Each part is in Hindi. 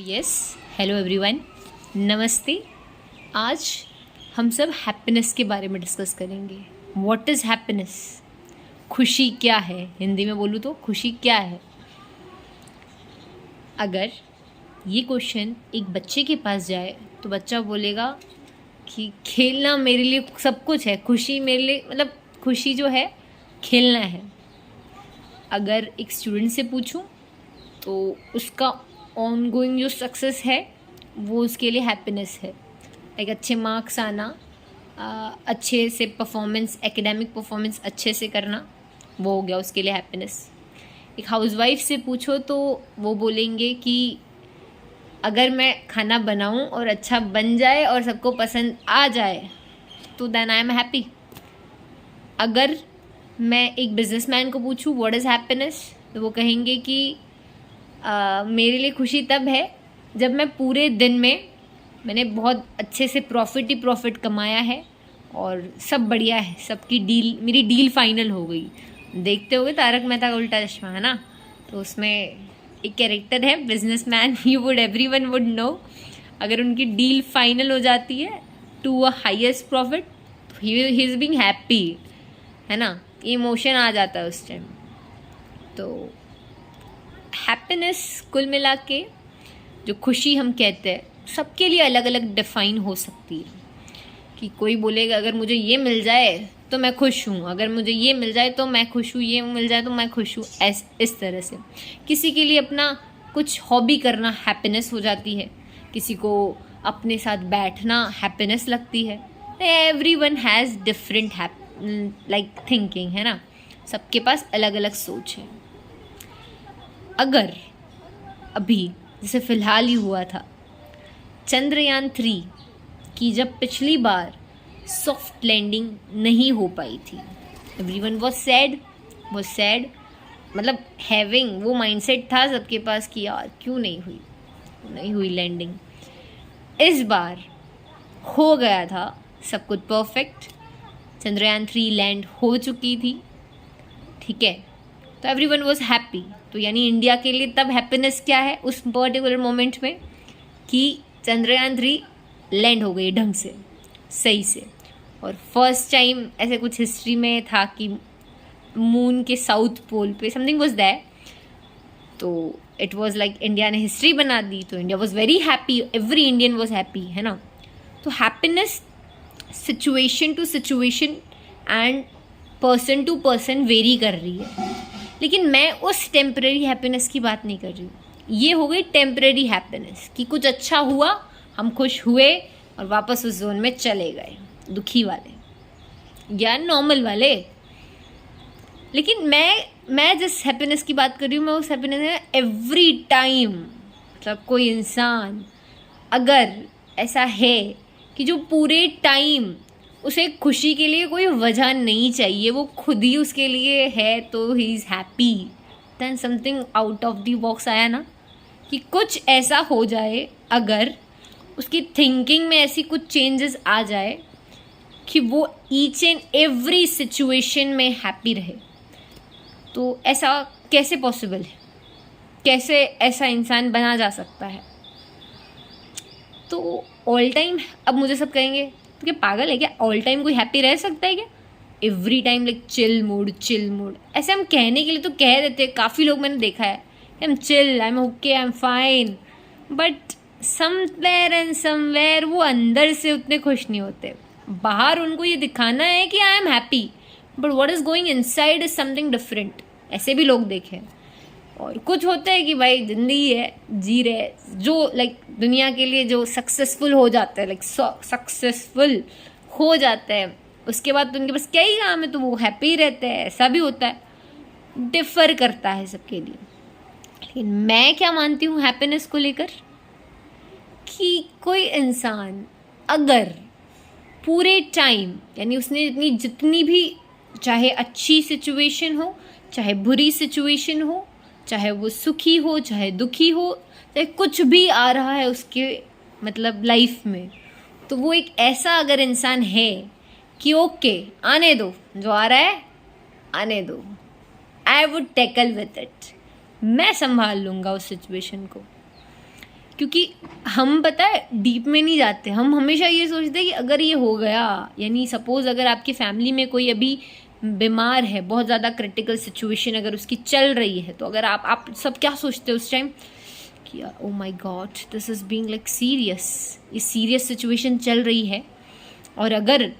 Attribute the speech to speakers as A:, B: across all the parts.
A: यस, हेलो एवरीवन, नमस्ते। आज हम सब हैप्पीनेस के बारे में डिस्कस करेंगे। What is happiness? खुशी क्या है? हिंदी में बोलूँ तो खुशी क्या है? अगर ये क्वेश्चन एक बच्चे के पास जाए तो बच्चा बोलेगा कि खेलना मेरे लिए सब कुछ है, खुशी मेरे लिए मतलब खुशी जो है खेलना है। अगर एक स्टूडेंट से पूछूं तो उसका ऑन गोइंग जो सक्सेस है वो उसके लिए हैप्पीनेस है। लाइक अच्छे मार्क्स आना, अच्छे से परफॉर्मेंस, एकेडमिक परफॉर्मेंस अच्छे से करना, वो हो गया उसके लिए हैप्पीनेस। एक हाउसवाइफ से पूछो तो वो बोलेंगे कि अगर मैं खाना बनाऊं और अच्छा बन जाए और सबको पसंद आ जाए तो देन आई एम हैप्पी। अगर मैं एक बिजनेसमैन को पूछूं व्हाट इज़ हैप्पीनेस तो वो कहेंगे कि मेरे लिए खुशी तब है जब मैं पूरे दिन में मैंने बहुत अच्छे से प्रॉफिट कमाया है और सब बढ़िया है, सबकी डील, मेरी डील फाइनल हो गई। देखते होगे तारक मेहता का उल्टा चश्मा, है ना? तो उसमें एक कैरेक्टर है बिजनेसमैन, एवरीवन वुड नो। अगर उनकी डील फाइनल हो जाती है टू अ हाईएस्ट प्रॉफिट तो ही इज़ बीइंग हैप्पी, है ना? इमोशन आ जाता है उस टाइम। तो हैप्पीनेस कुल मिला के जो खुशी हम कहते हैं सबके लिए अलग अलग डिफाइन हो सकती है। कि कोई बोलेगा अगर मुझे ये मिल जाए तो मैं खुश हूँ, अगर मुझे ये मिल जाए तो मैं खुश हूँ, ये मिल जाए तो मैं खुश हूँ, इस तरह से। किसी के लिए अपना कुछ हॉबी करना हैप्पीनेस हो जाती है, किसी को अपने साथ बैठना हैप्पीनेस लगती है। Everyone has different like thinking, है ना? सबके पास अलग अलग सोच है। अगर अभी जैसे फ़िलहाल ही हुआ था चंद्रयान 3 की जब पिछली बार सॉफ्ट लैंडिंग नहीं हो पाई थी, एवरीवन वाज सैड, मतलब हैविंग वो माइंडसेट था सबके पास कि यार क्यों नहीं हुई लैंडिंग। इस बार हो गया था सब कुछ परफेक्ट, चंद्रयान 3 लैंड हो चुकी थी, ठीक है? तो एवरीवन वाज हैप्पी। तो यानी इंडिया के लिए तब हैप्पीनेस क्या है उस पर्टिकुलर मोमेंट में कि चंद्रयान 3 लैंड हो गई ढंग से, सही से। और फर्स्ट टाइम ऐसे कुछ हिस्ट्री में था कि मून के साउथ पोल पे समथिंग वाज देयर, तो इट वाज लाइक इंडिया ने हिस्ट्री बना दी। तो India was very happy, every Indian was happy, है ना? तो happiness situation to situation and person to person vary कर रही है। लेकिन मैं उस टेम्परेरी हैप्पीनेस की बात नहीं कर रही हूँ। ये हो गई टेम्परेरी हैप्पीनेस कि कुछ अच्छा हुआ, हम खुश हुए और वापस उस जोन में चले गए, दुखी वाले या नॉर्मल वाले। लेकिन मैं जिस हैप्पीनेस की बात कर रही हूँ, मैं उस हैप्पीनेस में एवरी टाइम, मतलब कोई इंसान अगर ऐसा है कि जो पूरे टाइम उसे खुशी के लिए कोई वजह नहीं चाहिए, वो खुद ही उसके लिए है, तो he is happy. Then something out of the box आया ना, कि कुछ ऐसा हो जाए, अगर उसकी थिंकिंग में ऐसी कुछ चेंजेस आ जाए कि वो ईच एंड एवरी सिचुएशन में हैप्पी रहे। तो ऐसा कैसे पॉसिबल है? कैसे ऐसा इंसान बना जा सकता है? तो ऑल टाइम, अब मुझे सब कहेंगे तो क्या पागल है क्या? ऑल टाइम कोई हैप्पी रह सकता है क्या? Every time like chill mood, ऐसे हम कहने के लिए तो कह देते हैं, काफ़ी लोग मैंने देखा है, I am chill, I am okay, I am fine, but somewhere and somewhere वो अंदर से उतने खुश नहीं होते। बाहर उनको ये दिखाना है कि I am happy, but what is going inside is something different. ऐसे भी लोग देखे हैं। और कुछ होता है कि भाई जिंदगी है, जी रहे, जो लाइक दुनिया के लिए जो सक्सेसफुल हो जाता है, लाइक सक्सेसफुल हो जाता है, उसके बाद तो उनके पास क्या ही काम है, तो वो हैप्पी रहते हैं। ऐसा भी होता है, डिफर करता है सबके लिए। लेकिन मैं क्या मानती हूँ हैप्पीनेस को लेकर, कि कोई इंसान अगर पूरे टाइम, यानी उसने अपनी जितनी भी, चाहे अच्छी सिचुएशन हो, चाहे बुरी सिचुएशन हो, चाहे वो सुखी हो, चाहे दुखी हो, चाहे कुछ भी आ रहा है उसके मतलब लाइफ में, तो वो एक ऐसा अगर इंसान है कि ओके आने दो, जो आ रहा है आने दो, I would tackle with it, मैं संभाल लूँगा उस सिचुएशन को। क्योंकि हम पता है डीप में नहीं जाते, हम हमेशा ये सोचते हैं कि अगर ये हो गया, यानी सपोज अगर आपकी फैमिली में कोई अभी बीमार है, बहुत ज़्यादा क्रिटिकल सिचुएशन अगर उसकी चल रही है, तो अगर आप सब क्या सोचते हो उस टाइम कि oh my God this is being like serious, ये सीरियस सिचुएशन चल रही है और अगर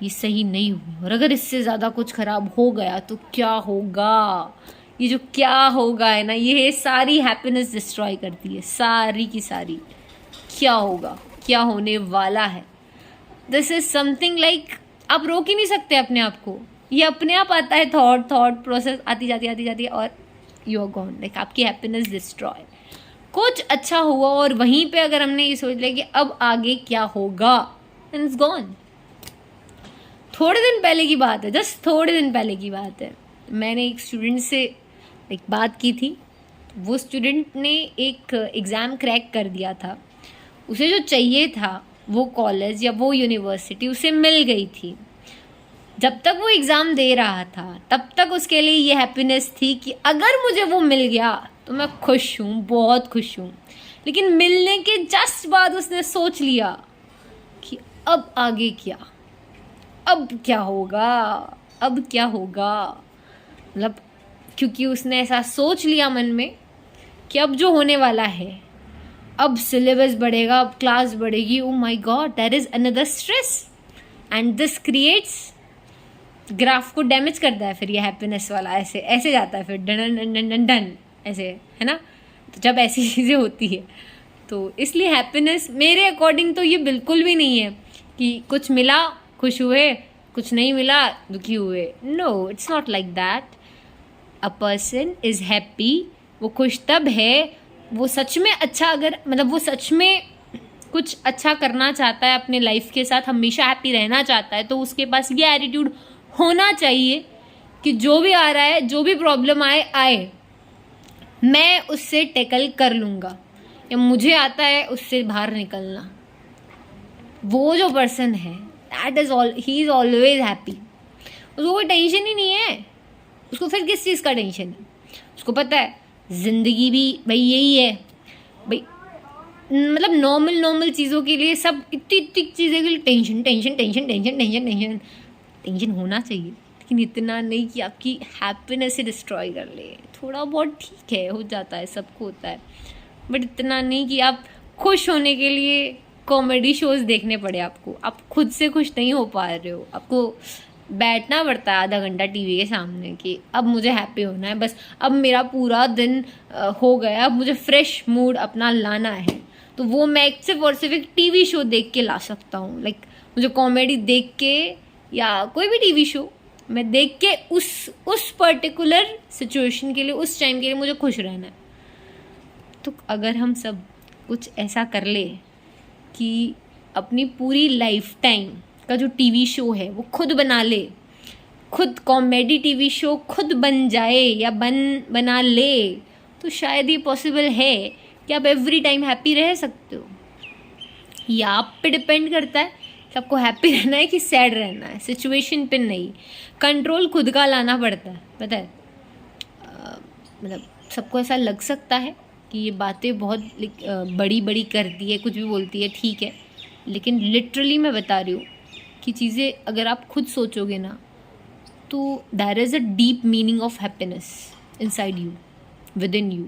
A: ये सही नहीं हुई और अगर इससे ज़्यादा कुछ ख़राब हो गया तो क्या होगा। ये जो क्या होगा है ना, ये सारी हैप्पीनेस डिस्ट्रॉय करती है, सारी की सारी। क्या होगा, क्या होने वाला है, दिस इज समथिंग लाइक आप रोक ही नहीं सकते अपने आप को, ये अपने आप आता है, थॉट प्रोसेस आती जाती है और यू आर गॉन, लाइक आपकी हैप्पीनेस डिस्ट्रॉय। कुछ अच्छा हुआ और वहीं पे अगर हमने ये सोच लिया कि अब आगे क्या होगा, एंड इट्स गॉन। थोड़े दिन पहले की बात है, जस्ट थोड़े दिन पहले की बात है, मैंने एक स्टूडेंट से एक बात की थी। वो स्टूडेंट ने एक एग्ज़ाम क्रैक कर दिया था, उसे जो चाहिए था वो कॉलेज या वो यूनिवर्सिटी उसे मिल गई थी। जब तक वो एग्ज़ाम दे रहा था तब तक उसके लिए ये हैप्पीनेस थी कि अगर मुझे वो मिल गया तो मैं खुश हूँ, बहुत खुश हूँ। लेकिन मिलने के जस्ट बाद उसने सोच लिया कि अब आगे क्या, अब क्या होगा, अब क्या होगा। मतलब क्योंकि उसने ऐसा सोच लिया मन में कि अब जो होने वाला है, अब सिलेबस बढ़ेगा, अब क्लास बढ़ेगी, oh my God that is another stress and this creates, graph को डैमेज करता है फिर ये हैप्पीनेस वाला, ऐसे ऐसे जाता है फिर done done done done done ऐसे, है ना। तो जब ऐसी चीज़ें होती है तो इसलिए हैप्पीनेस मेरे अकॉर्डिंग तो ये बिल्कुल भी नहीं है कि कुछ मिला खुश हुए, कुछ नहीं मिला दुखी हुए। No, it's not like that. A person is happy, वो खुश तब है, वो सच में अच्छा, अगर मतलब वो सच में कुछ अच्छा करना चाहता है अपने लाइफ के साथ, हमेशा हैप्पी रहना चाहता है, तो उसके पास ये एटीट्यूड होना चाहिए कि जो भी आ रहा है, जो भी प्रॉब्लम आए मैं उससे टैकल कर लूँगा, या मुझे आता है उससे बाहर निकलना। वो जो पर्सन है that is all, he is always happy. उसको कोई टेंशन ही नहीं है, उसको फिर किस चीज़ का टेंशन है। उसको पता है ज़िंदगी भी भाई यही है भाई, मतलब नॉर्मल चीज़ों के लिए, सब इतनी चीज़ों के लिए टेंशन होना चाहिए, लेकिन इतना नहीं कि आपकी हैप्पीनेस से डिस्ट्रॉय कर ले। थोड़ा बहुत ठीक है, हो जाता है, सबको होता है, बट इतना नहीं कि आप खुश होने के लिए कॉमेडी शोज़ देखने पड़े आपको। आप खुद से खुश नहीं हो पा रहे हो, आपको बैठना पड़ता है आधा घंटा टीवी के सामने कि अब मुझे हैप्पी होना है, बस अब मेरा पूरा दिन हो गया, अब मुझे फ्रेश मूड अपना लाना है। तो वो मैं सिर्फ और सिर्फ एक टीवी शो देख के ला सकता हूँ। लाइक मुझे कॉमेडी देख के या कोई भी टीवी शो मैं देख के उस पर्टिकुलर सिचुएशन के लिए, उस टाइम के लिए मुझे खुश रहना है। तो अगर हम सब कुछ ऐसा कर ले कि अपनी पूरी लाइफ टाइम का जो टीवी शो है वो खुद बना ले, खुद कॉमेडी टीवी शो खुद बन जाए या बना ले, तो शायद ये पॉसिबल है कि आप एवरी टाइम हैप्पी रह सकते हो। ये आप पे डिपेंड करता है कि आपको हैप्पी रहना है कि सैड रहना है, सिचुएशन पे नहीं। कंट्रोल खुद का लाना पड़ता है, पता है। मतलब सबको ऐसा लग सकता है कि ये बातें बहुत बड़ी करती है, कुछ भी बोलती है, ठीक है, लेकिन लिटरली मैं बता रही हूँ कि चीज़ें अगर आप खुद सोचोगे ना, तो there is a deep meaning of happiness inside you, within you.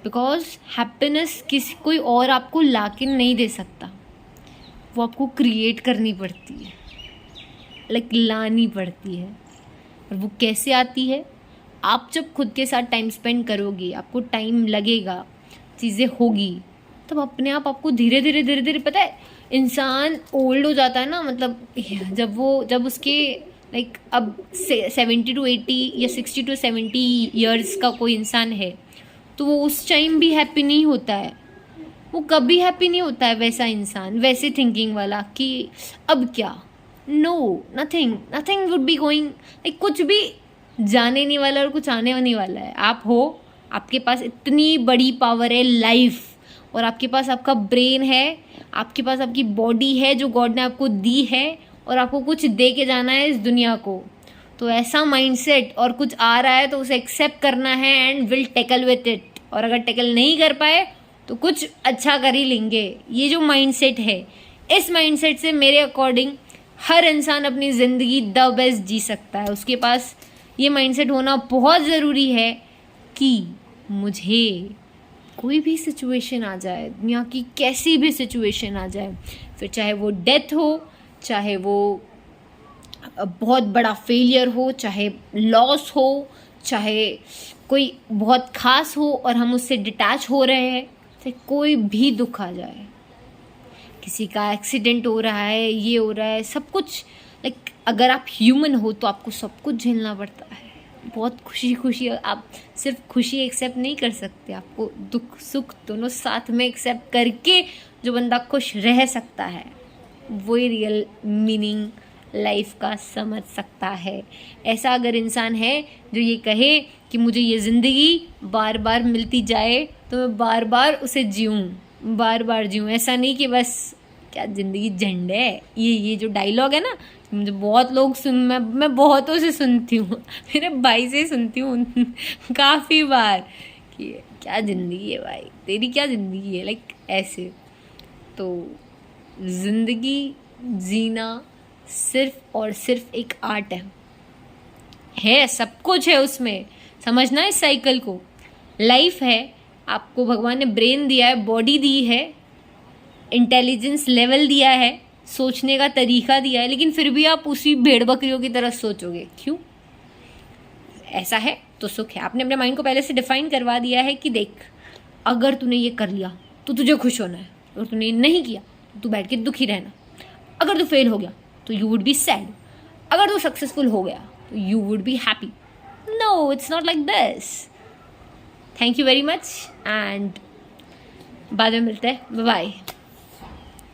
A: Because happiness कोई और आपको लाके नहीं दे सकता, वो आपको क्रिएट करनी पड़ती है, लाइक लानी पड़ती है। और वो कैसे आती है, आप जब खुद के साथ टाइम स्पेंड करोगे, आपको टाइम लगेगा, चीज़ें होगी, तब अपने आप आपको धीरे धीरे पता है, इंसान ओल्ड हो जाता है ना, मतलब जब उसके लाइक अब 70 to 80 या 60 to 70 ईयर्स का कोई इंसान है, तो वो उस टाइम भी हैप्पी नहीं होता है, वो कभी हैप्पी नहीं होता है वैसा इंसान, वैसे थिंकिंग वाला कि अब क्या। No, nothing would be going, like कुछ भी जाने नहीं वाला और कुछ आने नहीं वाला है। आप हो, आपके पास इतनी बड़ी पावर है लाइफ, और आपके पास आपका ब्रेन है, आपके पास आपकी बॉडी है जो गॉड ने आपको दी है, और आपको कुछ दे के जाना है इस दुनिया को। तो ऐसा माइंडसेट, और कुछ आ रहा है तो उसे एक्सेप्ट करना है and will tackle with it. और अगर टैकल नहीं कर पाए तो कुछ अच्छा कर ही लेंगे। ये जो माइंडसेट है, इस माइंडसेट से मेरे अकॉर्डिंग हर इंसान अपनी ज़िंदगी द बेस्ट जी सकता है। उसके पास ये माइंडसेट होना बहुत ज़रूरी है कि मुझे कोई भी सिचुएशन आ जाए, दुनिया की कैसी भी सिचुएशन आ जाए, फिर चाहे वो डेथ हो, चाहे वो बहुत बड़ा फेलियर हो, चाहे लॉस हो, चाहे कोई बहुत खास हो और हम उससे डिटैच हो रहे हैं, चाहे कोई भी दुख आ जाए, किसी का एक्सीडेंट हो रहा है, ये हो रहा है, सब कुछ लाइक अगर आप ह्यूमन हो तो आपको सब कुछ झेलना पड़ता है। बहुत खुशी आप सिर्फ खुशी एक्सेप्ट नहीं कर सकते, आपको दुख सुख दोनों साथ में एक्सेप्ट करके जो बंदा खुश रह सकता है वही रियल मीनिंग लाइफ का समझ सकता है। ऐसा अगर इंसान है जो ये कहे कि मुझे ये ज़िंदगी बार बार मिलती जाए तो मैं बार बार उसे जीऊँ, ऐसा नहीं कि बस क्या ज़िंदगी झंड है। ये जो डायलॉग है ना, मुझे बहुत लोग मैं बहुतों से सुनती हूँ, मेरे भाई से सुनती हूँ काफ़ी बार कि क्या ज़िंदगी है भाई, तेरी क्या ज़िंदगी है, लाइक ऐसे। तो ज़िंदगी जीना सिर्फ और सिर्फ एक आर्ट है, सब कुछ है उसमें, समझना इस साइकिल को। लाइफ है, आपको भगवान ने ब्रेन दिया है, बॉडी दी है, इंटेलिजेंस लेवल दिया है, सोचने का तरीका दिया है, लेकिन फिर भी आप उसी भेड़ बकरियों की तरह सोचोगे। क्यों? ऐसा है तो सुख है। आपने अपने माइंड को पहले से डिफाइन करवा दिया है कि देख, अगर तूने ये कर लिया तो तुझे खुश होना है, और तूने ये नहीं किया तो तू बैठ के दुखी रहना। अगर तू फेल हो गया तो यू वुड बी सैड, अगर तू सक्सेसफुल हो गया तो you would be happy. No, it's not like this. Thank you very much and बाद में मिलते हैं, बाय बाय।